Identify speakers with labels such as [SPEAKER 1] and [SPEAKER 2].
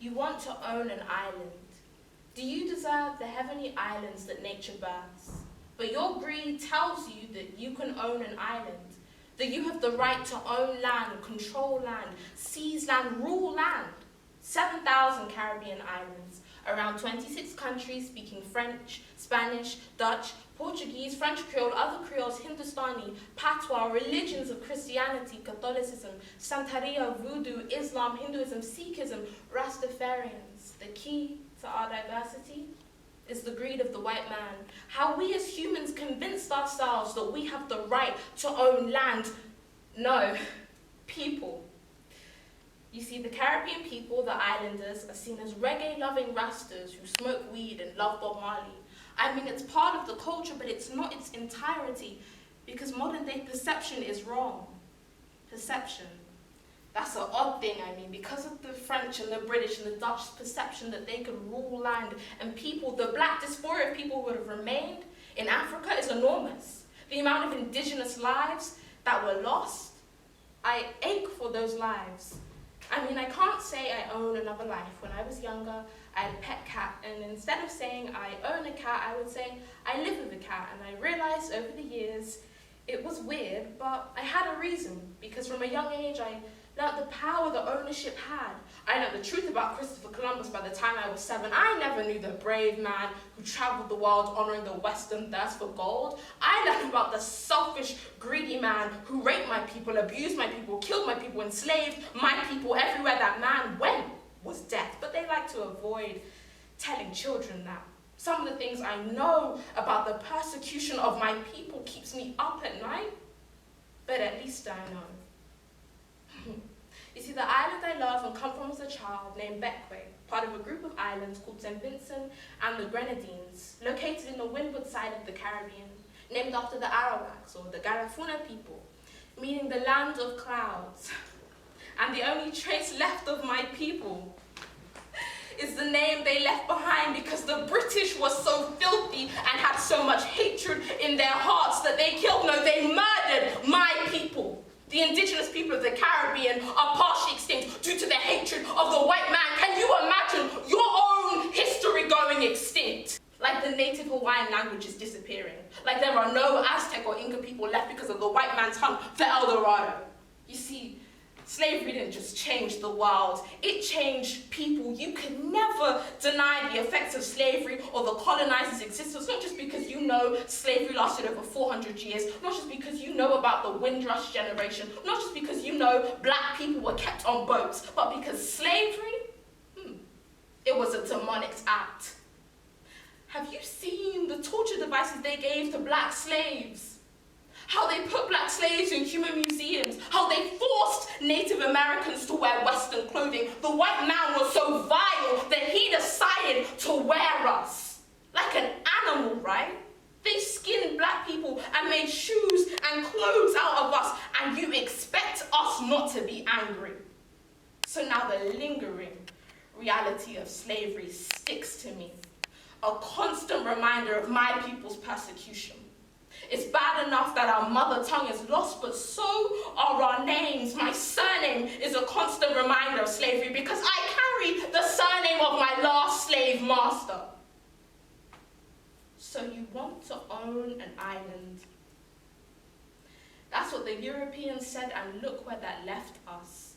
[SPEAKER 1] You want to own an island. Do you deserve the heavenly islands that nature births? But your greed tells you that you can own an island, that you have the right to own land, control land, seize land, rule land. 7,000 Caribbean islands, around 26 countries speaking French, Spanish, Dutch, Portuguese, French Creole, other Creoles, Hindustani, Patois, religions of Christianity, Catholicism, Santeria, Voodoo, Islam, Hinduism, Sikhism, Rastafarians. The key to our diversity is the greed of the white man. How we as humans convinced ourselves that we have the right to own land. No, people. You see, the Caribbean people, the islanders, are seen as reggae-loving rastas who smoke weed and love Bob Marley. I mean, it's part of the culture, but it's not its entirety, because modern-day perception is wrong. Perception. That's an odd thing, I mean, because of the French and the British and the Dutch perception that they could rule land and people, the black diaspora of people who would have remained in Africa is enormous. The amount of indigenous lives that were lost, I ache for those lives. I mean, I can't say I own another life. When I was younger, I had a pet cat, and instead of saying I own a cat, I would say I live with a cat, and I realized over the years it was weird, but I had a reason, because from a young age I learned the power that ownership had. I learned the truth about Christopher Columbus by the time I was 7. I never knew the brave man who traveled the world honoring the Western thirst for gold. I learned about the selfish, greedy man who raped my people, abused my people, killed my people, enslaved my people. Everywhere that man went was death. But they like to avoid telling children that. Some of the things I know about the persecution of my people keeps me up at night, but at least I know. You see, the island I love and come from as a child, named Bequia, part of a group of islands called St. Vincent and the Grenadines, located in the windward side of the Caribbean, named after the Arawaks, or the Garifuna people, meaning the land of clouds. And the only trace left of my people is the name they left behind, because the British were so filthy and had so much hatred in their hearts that they killed, no, they murdered my people. The indigenous people of the Caribbean are partially extinct due to the hatred of the white man. Can you imagine your own history going extinct? Like the native Hawaiian language is disappearing. Like there are no Aztec or Inca people left because of the white man's hunt for El Dorado. You see, slavery didn't just change the world, it changed people. You can never deny the effects of slavery or the colonizers' existence, not just because you know slavery lasted over 400 years, not just because you know about the Windrush generation, not just because you know black people were kept on boats, but because slavery, it was a demonic act. Have you seen the torture devices they gave to black slaves? How they put black slaves in human museums, how they forced Native Americans to wear Western clothing. The white man was so vile that he decided to wear us. Like an animal, right? They skinned black people and made shoes and clothes out of us, and you expect us not to be angry. So now the lingering reality of slavery sticks to me, a constant reminder of my people's persecution. It's bad enough that our mother tongue is lost, but so are our names. My surname is a constant reminder of slavery because I carry the surname of my last slave master. So you want to own an island. That's what the Europeans said, and look where that left us.